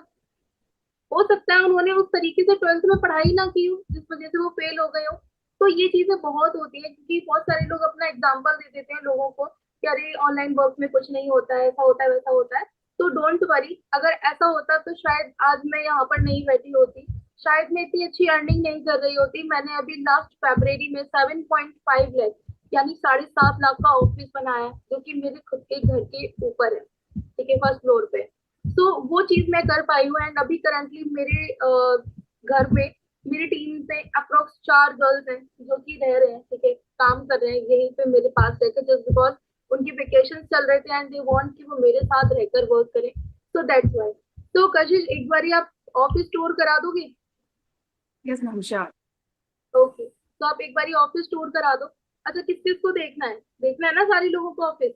हो सकता है उन्होंने उस तरीके से 12th में पढ़ाई ना की हो जिस वजह से वो फेल हो गए हो। तो ये चीजें बहुत होती है, क्योंकि बहुत सारे लोग अपना एग्जाम्पल दे देते हैं लोगों को कि अरे ऑनलाइन वर्क में कुछ नहीं होता है, ऐसा होता है वैसा होता है। तो डोंट वरी, अगर ऐसा होता तो शायद आज मैं यहाँ पर नहीं बैठी होती, शायद मैं इतनी अच्छी अर्निंग नहीं कर रही होती। मैंने अभी लास्ट फरवरी में 7.5 लाख यानी 7.5 लाख का ऑफिस बनाया है, जो कि मेरे खुद के घर के ऊपर है, ठीक है, फर्स्ट फ्लोर पे। तो वो चीज मैं कर पाई हूँ, एंड अभी करंटली मेरे घर में मेरी टीम से अप्रोक्स 4 गर्ल्स हैं जो कि रह रहे हैं, ठीक है, काम कर रहे हैं यहीं पे मेरे पास रहकर, जस्ट बिकॉज उनके वेकेशन चल रहे थे एंड दे वांट कि वो मेरे साथ रहकर वर्क करें, सो दैट्स व्हाई। तो कशिश एक बार आप ऑफिस टूर करा दोगे? Yes ma'am, sure. ओके, तो आप एक बार ऑफिस टूर करा दो। अच्छा, किस किस को देखना है ना सारे लोगों को ऑफिस?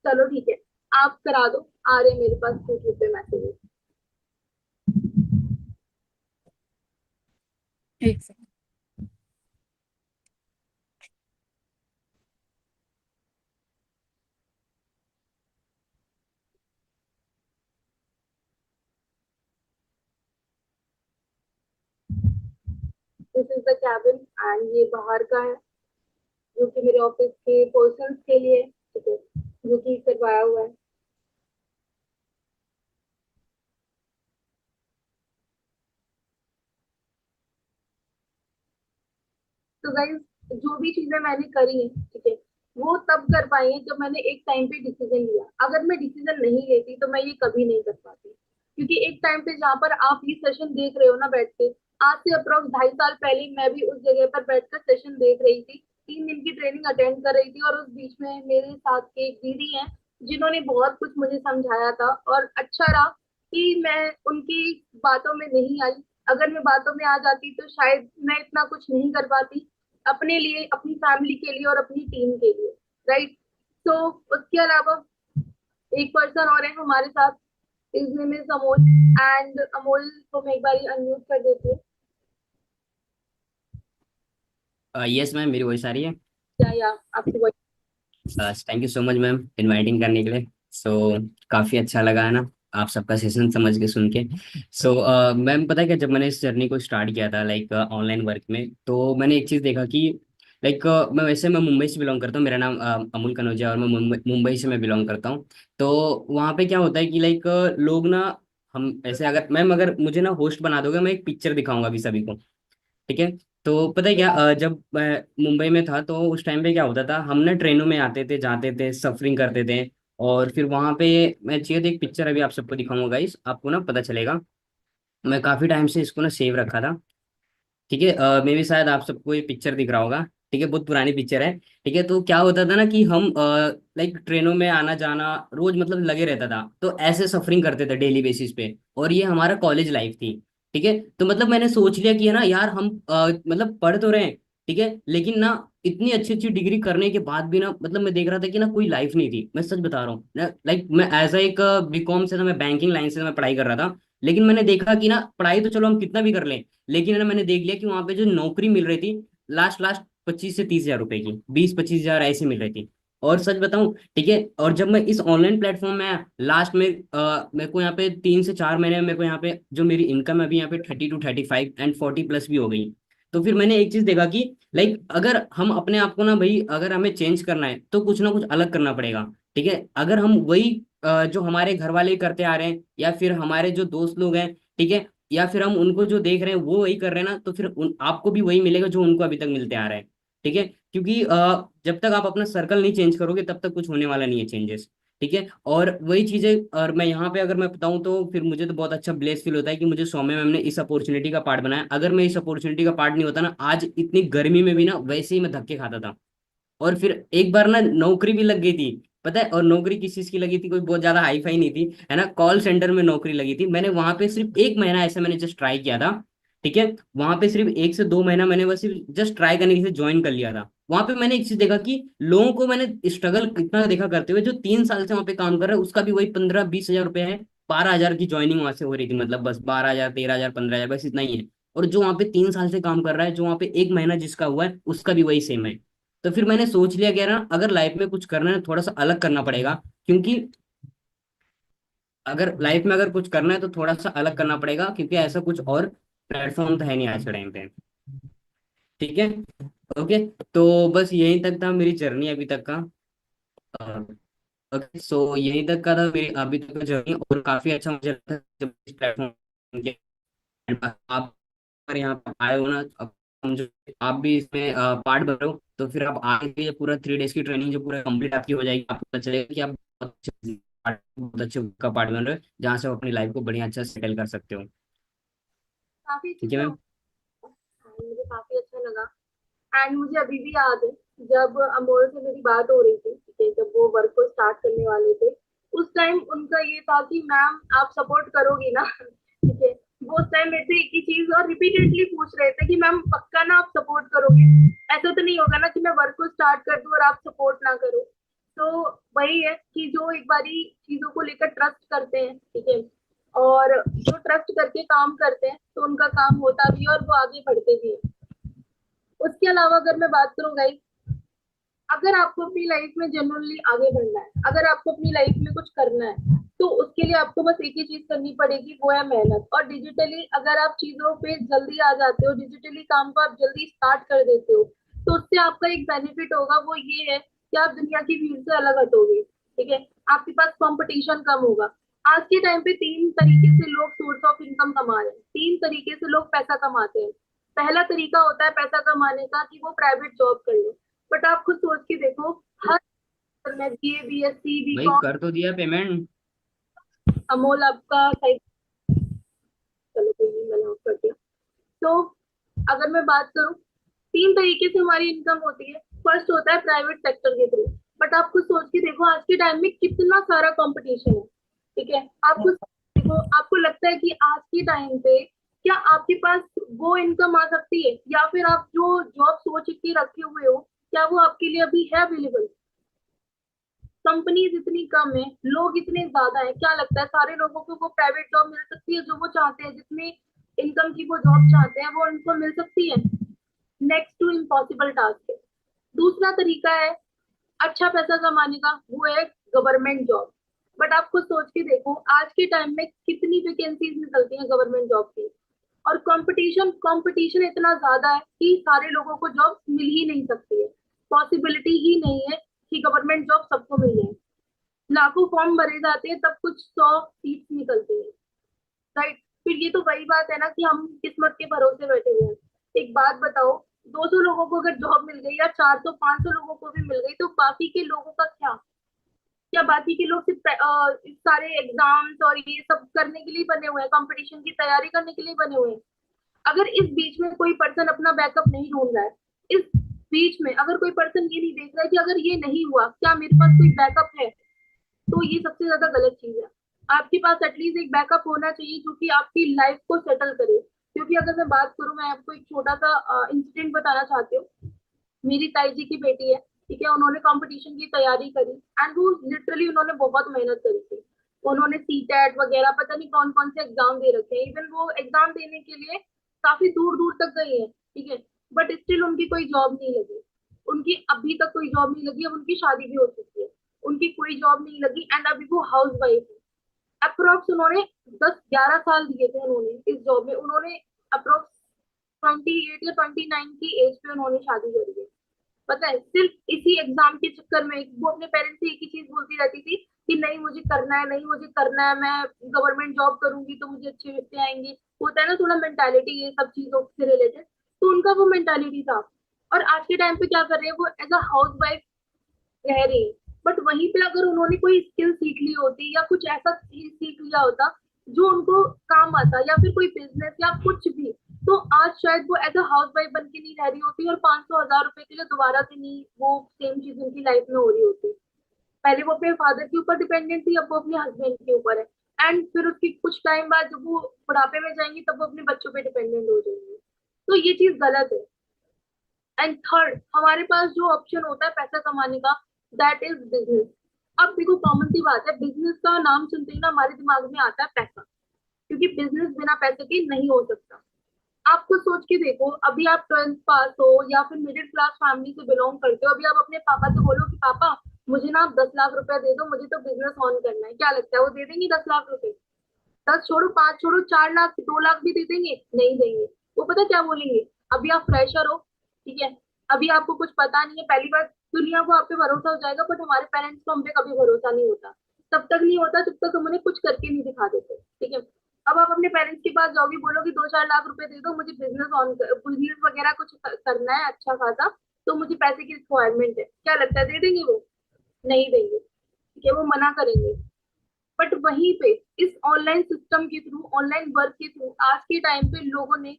चलो ठीक है, आप करा दो, आ रहे हैं मेरे पास यूट्यूब पे मैसेजेस। एक second. This is the cabin, and ये बाहर का है जो कि मेरे ऑफिस के पर्सन्स के लिए, ठीक है, जो कि करवाया हुआ है। तो गाइज, जो भी चीजें मैंने करी है, ठीक है, वो तब कर पाई है जब मैंने एक टाइम पे डिसीजन लिया। अगर मैं डिसीजन नहीं लेती तो मैं ये कभी नहीं कर पाती, क्योंकि एक टाइम पे जहाँ पर आप ये सेशन देख रहे हो ना बैठ के, आज से अप्रोक्स 2.5 साल पहले मैं भी उस जगह पर बैठकर सेशन देख रही थी, 3 दिन की ट्रेनिंग अटेंड कर रही थी, और उस बीच में मेरे साथ के एक दीदी हैं जिन्होंने बहुत कुछ मुझे समझाया था, और अच्छा रहा कि मैं उनकी बातों में नहीं आई। अगर मैं बातों में आ जाती तो शायद मैं इतना कुछ नहीं कर पाती अपने लिए, अपनी फैमिली के लिए और अपनी टीम के लिए, राइट। तो उसके अलावा एक पर्सन और है हमारे साथ, is name is Amol, and Amol को मैं एक बार अनम्यूट कर देती हूँ। यस मैम, मेरी वॉइस आ रही है। या आपकी voice. Thank you so much ma'am inviting करने के लिए। काफ़ी अच्छा लगा है ना, आप सबका सेशन समझ के सुन के। सो मैम, पता है क्या, जब मैंने इस जर्नी को स्टार्ट किया था लाइक ऑनलाइन वर्क में, तो मैंने एक चीज़ देखा कि लाइक मैं मुंबई से बिलोंग करता हूँ। मेरा नाम अमूल कनौजिया, और मैं मुंबई से मैं बिलोंग करता हूँ। तो वहाँ पे क्या होता है कि लाइक लोग ना, हम ऐसे, अगर मैम अगर मुझे ना होस्ट बना दोगे, मैं एक पिक्चर दिखाऊंगा अभी सभी को, ठीक है। तो पता है क्या, जब मैं मुंबई में था तो उस टाइम पे क्या होता था, हम ना ट्रेनों में आते थे, जाते थे, सफरिंग करते थे। और फिर वहां पे मैं चाहिए तो एक पिक्चर अभी आप सबको दिखाऊंगा गाइस, आपको ना पता चलेगा। मैं काफी टाइम से इसको ना सेव रखा था, ठीक है। मे भी शायद आप सबको ये पिक्चर दिख रहा होगा, ठीक है, बहुत पुरानी पिक्चर है। ठीक है, तो क्या होता था ना कि हम लाइक ट्रेनों में आना जाना रोज मतलब लगे रहता था, तो ऐसे सफरिंग करते थे डेली बेसिस पे, और ये हमारा कॉलेज लाइफ थी। ठीक है, तो मतलब मैंने सोच लिया कि है ना यार, हम मतलब पढ़ तो रहे हैं, ठीक है, लेकिन ना इतनी अच्छी अच्छी डिग्री करने के बाद भी ना, मतलब मैं देख रहा था कि ना कोई लाइफ नहीं थी। मैं सच बता रहा हूँ, लाइक मैं एज एक बीकॉम से ना, मैं बैंकिंग लाइन से मैं पढ़ाई कर रहा था, लेकिन मैंने देखा कि ना पढ़ाई तो चलो हम कितना भी कर लें, लेकिन है ना मैंने देख लिया कि वहां पे जो नौकरी मिल रही थी, लास्ट लास्ट 25 से 30 हजार रुपए की, 20-25 हजार ऐसी मिल रही थी। और सच बताऊं, ठीक है, और जब मैं इस ऑनलाइन प्लेटफॉर्म में लास्ट में मेरे को यहाँ पे 3 से 4 महीने में मेरे को यहाँ पे जो मेरी इनकम है अभी यहाँ पे 30 to 35 एंड 40+ भी हो गई। तो फिर मैंने एक चीज देखा कि लाइक अगर हम अपने आप को ना भाई, अगर हमें चेंज करना है तो कुछ ना कुछ अलग करना पड़ेगा। ठीक है, अगर हम वही जो हमारे घर वाले करते आ रहे हैं, या फिर हमारे जो दोस्त लोग हैं, ठीक है, या फिर हम उनको जो देख रहे हैं वो वही कर रहे हैं ना, तो फिर आपको भी वही मिलेगा जो उनको अभी तक मिलते आ रहे हैं। ठीक है, क्योंकि जब तक आप अपना सर्कल नहीं चेंज करोगे तब तक कुछ होने वाला नहीं है चेंजेस। ठीक है, और वही चीजें, और मैं यहाँ पे अगर मैं बताऊँ तो फिर मुझे तो बहुत अच्छा ब्लेस फील होता है कि मुझे सौम्य मैम ने इस अपॉर्चुनिटी का पार्ट बनाया। अगर मैं इस अपॉर्चुनिटी का पार्ट नहीं होता ना, आज इतनी गर्मी में भी ना वैसे ही मैं धक्के खाता था। और फिर एक बार ना नौकरी भी लग गई थी, पता है, और नौकरी किस चीज की लगी थी, कोई बहुत ज्यादा हाई फाई नहीं थी, है ना, कॉल सेंटर में नौकरी लगी थी। मैंने वहां पे सिर्फ 1 महीना ऐसे मैंने जस्ट ट्राई किया था। ठीक है, वहां पे सिर्फ 1 से 2 महीना मैंने बस सिर्फ जस्ट ट्राई करने के लिए ज्वाइन कर लिया था। वहां पे मैंने एक चीज देखा कि लोगों को मैंने स्ट्रगल कितना देखा करते हुए, जो 3 साल से वहां पे काम कर रहा है उसका भी वही 15-20 हजार रुपए है। 12 हजार की ज्वाइनिंग वहां से हो रही थी, मतलब बस 12 हजार, 13 हजार, 15 हजार, बस इतना ही है। और जो वहां पे 3 साल से काम कर रहा है, जो वहां पे 1 महीना जिसका हुआ है उसका भी वही सेम है। तो फिर मैंने सोच लिया कि यार ना, अगर लाइफ में कुछ करना है थोड़ा सा अलग करना पड़ेगा, क्योंकि अगर लाइफ में अगर कुछ करना है तो थोड़ा सा अलग करना पड़ेगा, क्योंकि ऐसा कुछ और प्लेटफॉर्म तो है नहीं आज के टाइम पे। ठीक है, ओके। तो बस यहीं तक था मेरी जर्नी अभी तक का। ओके, सो यहीं तक का था मेरी अभी तक का जर्नी, और काफी अच्छा मुझे लगता है जब इस प्लेटफॉर्म के आप अगर यहाँ पे आए हो ना, अब समझो आप भी इसमें पार्ट बन रहे हो, तो फिर आप आगे भी ये पूरा 3 डेज की ट्रेनिंग जो पूरा कंप्लीट आपकी हो जाएगी, आपको पता चलेगा कि आप बहुत अच्छे का पार्ट बन रहे हो, जहाँ से आप अपनी लाइफ को बढ़िया अच्छा सेटल कर सकते हो। काफी ठीक है चीजें मैम। मुझे काफी अच्छा लगा। एंड मुझे अभी भी याद है, जब अमोल से मेरी बात हो रही थी, ठीक है, जब वो वर्क को स्टार्ट करने वाले थे, उस टाइम उनका ये था कि मैम आप सपोर्ट करोगी ना। ठीक है, वो उस टाइम मेरे से एक ही चीज और रिपीटेडली पूछ रहे थे कि मैम पक्का ना आप सपोर्ट करोगे, ऐसा तो नहीं होगा ना कि मैं वर्क को स्टार्ट कर दूं और आप सपोर्ट ना करो। तो वही है कि जो एक बारी चीजों को लेकर ट्रस्ट करते हैं, ठीक है, और जो ट्रस्ट करके काम करते हैं तो उनका काम होता भी है और वो आगे बढ़ते भी है। उसके अलावा अगर मैं बात करूँ गाइस, अगर आपको अपनी लाइफ में जनरली आगे बढ़ना है, अगर आपको अपनी लाइफ में कुछ करना है, तो उसके लिए आपको बस एक ही चीज करनी पड़ेगी, वो है मेहनत। और डिजिटली अगर आप चीजों पे जल्दी आ जाते हो, डिजिटली काम को आप जल्दी स्टार्ट कर देते हो, तो उससे आपका एक बेनिफिट होगा, वो ये है कि आप दुनिया की भीड़ से अलग हटोगे। ठीक है, आपके पास कंपटीशन कम होगा। आज के टाइम पे 3 तरीके से लोग सोर्स ऑफ इनकम कमा रहे हैं, 3 तरीके से लोग पैसा कमाते हैं। पहला तरीका होता है पैसा कमाने का कि वो प्राइवेट जॉब कर ले। बट आप खुद सोच के देखो, हर में बीए, बीएससी, भाई बीकॉम। कर तो दिया पेमेंट। अमोल आपका साइड, चलो कोई नहीं, मैंने ऑफ कर दिया। तो अगर मैं बात करूं, 3 तरीके से हमारी इनकम होती है। फर्स्ट होता है प्राइवेट सेक्टर के थ्रू। बट आप खुद सोच के देखो, आज के टाइम में कितना सारा कंपटीशन है। ठीक है, आप खुद देखो, आपको लगता है कि आज के टाइम पे क्या आपके पास वो इनकम आ सकती है, या फिर आप जो जॉब सोच के रखे हुए हो, क्या वो आपके लिए अभी है अवेलेबल? कंपनीज इतनी कम है, लोग इतने ज्यादा है, क्या लगता है सारे लोगों को वो प्राइवेट जॉब मिल सकती है जो वो चाहते हैं, जितनी इनकम की वो जॉब चाहते हैं वो उनको मिल सकती है? नेक्स्ट टू इम्पॉसिबल टास्क है। दूसरा तरीका है अच्छा पैसा कमाने का, वो है गवर्नमेंट जॉब। बट आप खुद सोच के देखो आज के टाइम में कितनी वैकेंसीज निकलती हैं गवर्नमेंट जॉब की, और कंपटीशन कंपटीशन इतना ज्यादा है कि सारे लोगों को जॉब मिल ही नहीं सकती है, पॉसिबिलिटी ही नहीं है कि गवर्नमेंट जॉब सबको मिल जाए। लाखों फॉर्म भरे जाते हैं तब कुछ 100 सीट्स निकलती है, राइट। फिर ये तो वही बात है ना कि हम किस्मत के भरोसे बैठे हुए हैं। एक बात बताओ, 200 लोगों को अगर जॉब मिल गई या 400 500 लोगों को भी मिल गई तो बाकी के लोगों का क्या? क्या बाकी के लोग सिर्फ सारे एग्जाम्स और ये सब करने के लिए बने हुए हैं, कंपटीशन की तैयारी करने के लिए बने हुए हैं? अगर इस बीच में कोई पर्सन अपना बैकअप नहीं ढूंढ रहा है, इस बीच में अगर कोई पर्सन ये नहीं देख रहा है कि अगर ये नहीं हुआ क्या मेरे पास कोई बैकअप है, तो ये सबसे ज्यादा गलत चीज है। आपके पास एटलीस्ट एक बैकअप होना चाहिए जो कि आपकी लाइफ को सेटल करे। क्योंकि अगर मैं बात करूं, मैं आपको एक छोटा सा इंसिडेंट बताना चाहती हूँ। मेरी ताई जी की बेटी है, ठीक है, उन्होंने कंपटीशन की तैयारी करी एंड वो लिटरली उन्होंने बहुत मेहनत करी थी। उन्होंने सीटेट वगैरह पता नहीं कौन कौन से एग्जाम दे रखे हैं, इवन वो एग्जाम देने के लिए काफी दूर दूर तक गई है, ठीक है, बट स्टिल उनकी कोई जॉब नहीं लगी। उनकी अभी तक कोई जॉब नहीं लगी, अब उनकी शादी भी हो चुकी है, उनकी कोई जॉब नहीं लगी एंड अभी वो हाउस वाइफ है। अप्रोक्स उन्होंने 10 11 साल दिए थे उन्होंने इस जॉब में, उन्होंने अप्रोक्स 28 या 29 की एज पे उन्होंने शादी करी है। पता है, सिर्फ इसी एग्जाम के चक्कर में वो अपने पेरेंट्स से एक ही चीज बोलती रहती थी कि नहीं मुझे करना है, नहीं मुझे करना है, मैं गवर्नमेंट जॉब करूंगी तो मुझे अच्छे रिश्ते आएंगे। होता है ना थोड़ा मेंटालिटी ये सब चीजों से रिलेटेड, तो उनका वो मेंटालिटी था। और आज के टाइम पे क्या कर रहे हैं, वो एज अ हाउस वाइफ रह रही है। बट वहीं पे अगर उन्होंने कोई स्किल सीख ली होती या कुछ ऐसा सीख लिया होता जो उनको काम आता, या फिर कोई बिजनेस या कुछ भी, तो आज शायद वो एज अ हाउस वाइफ बन के नहीं रह रही होती और 500 1000 रुपए के लिए दोबारा से नहीं वो सेम चीज उनकी लाइफ में हो रही होती। पहले वो अपने फादर के ऊपर डिपेंडेंट थी, अब वो अपने हस्बैंड के ऊपर है। एंड फिर उसकी कुछ टाइम बाद जब वो बुढ़ापे में जाएंगी तब वो अपने बच्चों पे डिपेंडेंट हो जाएंगी। तो ये चीज गलत है। एंड थर्ड, हमारे पास जो ऑप्शन होता है पैसा कमाने का, दैट इज बिजनेस। अब देखो कॉमन सी बात है, बिजनेस का नाम सुनते ही ना हमारे दिमाग में आता है पैसा, क्योंकि बिजनेस बिना पैसे के नहीं हो सकता। आप खुद सोच के देखो, अभी आप 12th पास हो या फिर मिडिल क्लास फैमिली से बिलोंग करते हो, अभी आप अपने पापा से बोलो कि पापा मुझे ना आप 10 लाख रुपया दे दो, मुझे तो बिजनेस ऑन करना है, क्या लगता है वो दे देंगे 10 लाख रुपए? 10 छोड़ो, 5 छोड़ो, 4 लाख 2 लाख भी दे देंगे? नहीं देंगे। वो पता क्या बोलेंगे, अभी आप फ्रेशर हो, ठीक है, अभी आपको कुछ पता नहीं है, पहली बार दुनिया को आप पे भरोसा हो जाएगा, बट हमारे पेरेंट्स को हम पे कभी भरोसा नहीं होता। तब तक नहीं होता जब तक हम उन्हें कुछ करके नहीं दिखा देते, ठीक है। अब आप अपने पेरेंट्स के पास जाओगे, बोलोगे 2 4 लाख रुपए दे दो, मुझे बिजनेस वगैरह कुछ करना है अच्छा खासा, तो मुझे पैसे की रिक्वायरमेंट है, क्या लगता है दे देंगे वो? नहीं देंगे, ठीक है, वो मना करेंगे। बट वहीं पे इस ऑनलाइन सिस्टम के थ्रू, ऑनलाइन वर्क के थ्रू आज के टाइम पे लोगों ने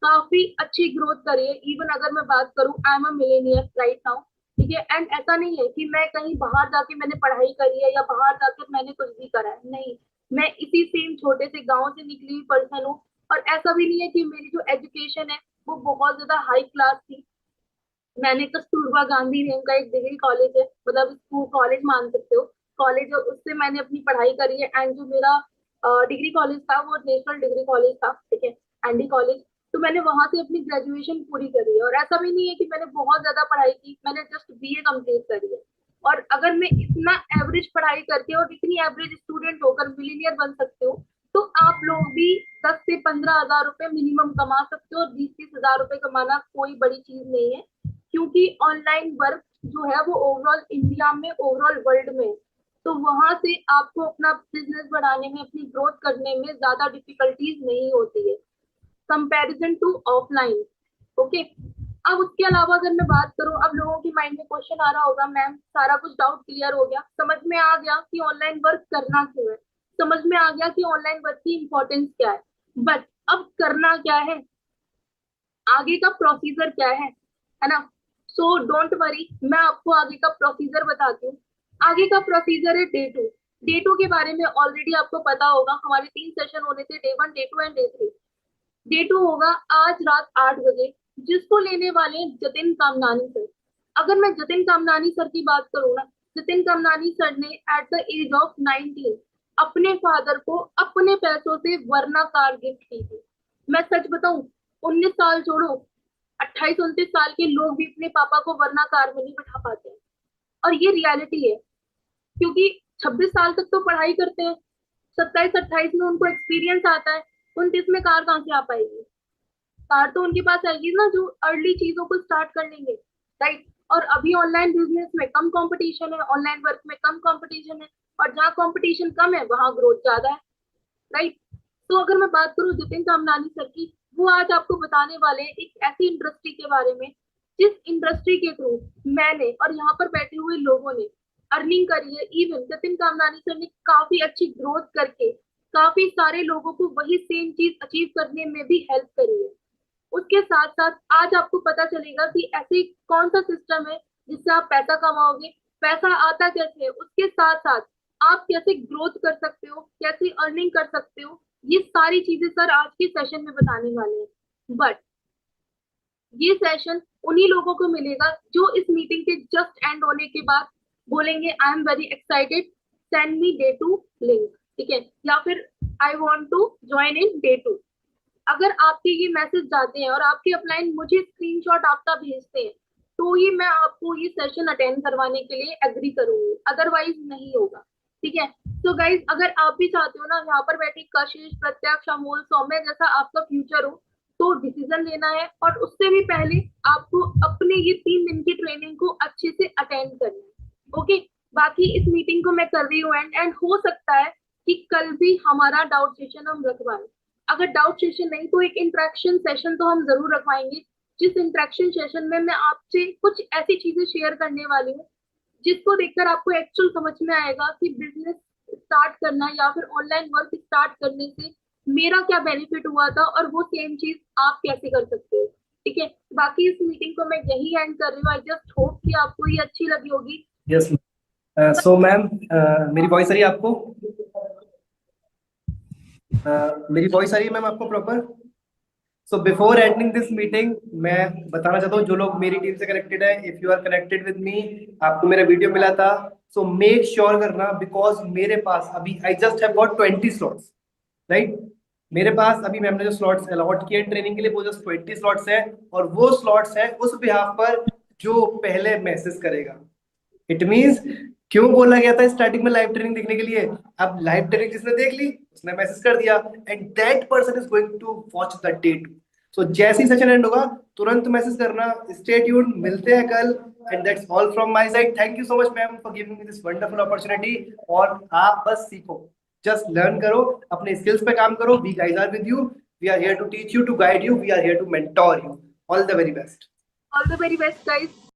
काफी अच्छी ग्रोथ करी है। इवन अगर मैं बात करूं, I am a millionaire right now, ठीक है, एंड ऐसा नहीं है कि मैं कहीं बाहर जाके मैंने पढ़ाई करी है या बाहर जाकर मैंने कुछ भी करा है, नहीं, मैं इसी सेम छोटे से गांव से निकली हुई पर्सन हूँ। और ऐसा भी नहीं है कि मेरी जो एजुकेशन है वो बहुत ज्यादा हाई क्लास थी। मैंने कस्तूरबा गांधी नेम का एक डिग्री कॉलेज है, मतलब स्कूल कॉलेज मान सकते हो, कॉलेज है, उससे मैंने अपनी पढ़ाई करी है। एंड जो मेरा डिग्री कॉलेज था वो नेशनल डिग्री कॉलेज था, ठीक है, एनडी कॉलेज। तो मैंने वहां से अपनी ग्रेजुएशन पूरी करी है, और ऐसा भी नहीं है कि मैंने बहुत ज्यादा पढ़ाई की, मैंने जस्ट बीए कंप्लीट करी है। और अगर मैं इतना एवरेज पढ़ाई करके और इतनी एवरेज स्टूडेंट होकर मिलीनियर बन सकते हो, तो आप लोग भी 10 से 15 हजार रुपए मिनिमम कमा सकते हो, और 20 30 हजार रुपए कमाना कोई बड़ी चीज नहीं है। क्योंकि ऑनलाइन वर्क जो है वो ओवरऑल इंडिया में, ओवरऑल वर्ल्ड में, तो वहां से आपको अपना बिजनेस बढ़ाने में, अपनी ग्रोथ करने में ज्यादा डिफिकल्टीज नहीं होती है कंपैरिजन टू ऑफलाइन। ओके, अब उसके अलावा अगर मैं बात करूं, अब लोगों के माइंड में क्वेश्चन आ रहा होगा, मैम सारा कुछ डाउट क्लियर हो गया, समझ में आ गया कि ऑनलाइन वर्क करना क्यों है, समझ में आ गया कि ऑनलाइन वर्क की इंपॉर्टेंस क्या है, बट अब करना क्या है, आगे का प्रोसीजर क्या है ना? सो डोंट वरी, मैं आपको आगे का प्रोसीजर बताती हूँ। आगे का प्रोसीजर है डे टू। डे टू के बारे में ऑलरेडी आपको पता होगा, हमारे 3 सेशन होने थे, day 1 day 2 and day 3। Day 2 होगा आज रात 8 बजे, जिसको लेने वाले हैं जतिन कामनानी सर। अगर मैं जतिन कामनानी सर की बात करूँ ना, जतिन कामनानी सर ने एट द एज ऑफ 19 अपने फादर को अपने पैसों से वर्ना कार गिफ्ट की थी। मैं सच बताऊं, 19 साल छोड़ो, 28 29 साल के लोग भी अपने पापा को वर्ना कार में नहीं बैठा पाते हैं। और ये रियलिटी है, क्योंकि 26 साल तक तो पढ़ाई करते हैं, 27-28 में उनको एक्सपीरियंस आता है, 29 में कार कहाँ से आ पाएगी? कार तो उनके पास आएगी ना जो अर्ली चीजों को स्टार्ट कर लेंगे, राइट। और अभी ऑनलाइन बिजनेस में कम कंपटीशन है, ऑनलाइन वर्क में कम कंपटीशन है, और जहाँ कंपटीशन कम है वहां ग्रोथ ज्यादा है, राइट। तो अगर मैं बात करूँ जतिन कामनानी सर की, वो आज आपको बताने वाले हैं एक ऐसी इंडस्ट्री के बारे में जिस इंडस्ट्री के थ्रू मैंने और यहाँ पर बैठे हुए लोगों ने अर्निंग करी है। इवन जतिन कामनानी सर ने काफी अच्छी ग्रोथ करके काफी सारे लोगों को वही सेम चीज अचीव करने में भी हेल्प करी है। उसके साथ साथ आज आपको पता चलेगा कि ऐसे कौन सा सिस्टम है जिससे आप पैसा कमाओगे, पैसा आता कैसे है, उसके साथ साथ आप कैसे ग्रोथ कर सकते हो, कैसे अर्निंग कर सकते हो, ये सारी चीजें सर आज के सेशन में बताने वाले हैं। बट ये सेशन उन्हीं लोगों को मिलेगा जो इस मीटिंग के जस्ट एंड होने के बाद बोलेंगे I am very excited, send me day 2 link, ठीक है, या फिर I want to join in day 2। अगर आपके ये मैसेज जाते हैं और आपके अपलाइन मुझे स्क्रीनशॉट आपका भेजते हैं तो ही मैं आपको ये सेशन अटेंड करवाने के लिए एग्री करूंगी, अदरवाइज नहीं होगा, ठीक है। तो गाइज अगर आप भी चाहते हो ना यहाँ पर बैठे कशिश, प्रत्यक्ष, अमोल, सौम्य जैसा आपका फ्यूचर हो, तो डिसीजन लेना है और उससे भी पहले आपको अपने ये 3 दिन की ट्रेनिंग को अच्छे से अटेंड करना है, ओके। बाकी इस मीटिंग को मैं कर रही हूँ एंड हो सकता है कि कल भी हमारा डाउट सेशन हम रखवाएं। अगर डाउट सेशन नहीं तो एक इंटरेक्शन सेशन तो हम जरूर रखवाएंगे, जिस इंटरेक्शन सेशन में मैं आपसे कुछ ऐसी चीजें शेयर करने वाली हूँ जिसको देखकर आपको एक्चुअल समझ में आएगा कि बिजनेस स्टार्ट करना या फिर ऑनलाइन वर्क स्टार्ट करने से मेरा क्या बेनिफिट हुआ था और वो सेम चीज आप कैसे कर सकते हो, ठीक है। बाकी इस मीटिंग को मैं यही एंड कर रही हूँ। आई जस्ट होप कि आपको ये अच्छी लगी होगी। यस। सो मैम, मेरी वॉइस आ रही है आपको? मेरी वॉइस आ रही है मैम आपको proper? So before ending this meeting मैं बताना चाहता हूँ जो लोग मेरी टीम से कनेक्टेड है, if you are connected with me, आपको मेरा वीडियो मिला था, सो मेक श्योर करना, बिकॉज मेरे पास अभी I just have got 20 slots, right. मेरे पास अभी मैम ने जो स्लॉट्स अलॉट किए ट्रेनिंग के लिए वो जस्ट 20 स्लॉट्स है, और वो स्लॉट्स है उस बिहाफ पर जो पहले मैसेज करेगा। इट मींस क्यों बोला गया था स्टार्टिंग में लाइव ट्रेनिंग देखने के लिए? अब लाइव ट्रेनिंग जिसने देख ली उसने मैसेज कर दिया, and that person is going to watch the day 2। So जैसे ही सेशन एंड होगा तुरंत मैसेज करना। स्टे ट्यून्ड, मिलते हैं कल, and that's all from my side. Thank you so much ma'am for giving me this wonderful opportunity. और आप बस सीखो, जस्ट लर्न करो, अपने स्किल्स पे काम करो। We guys are with you, we are here to teach you, to guide you, we are here to mentor you. All the very best. All the very best guys.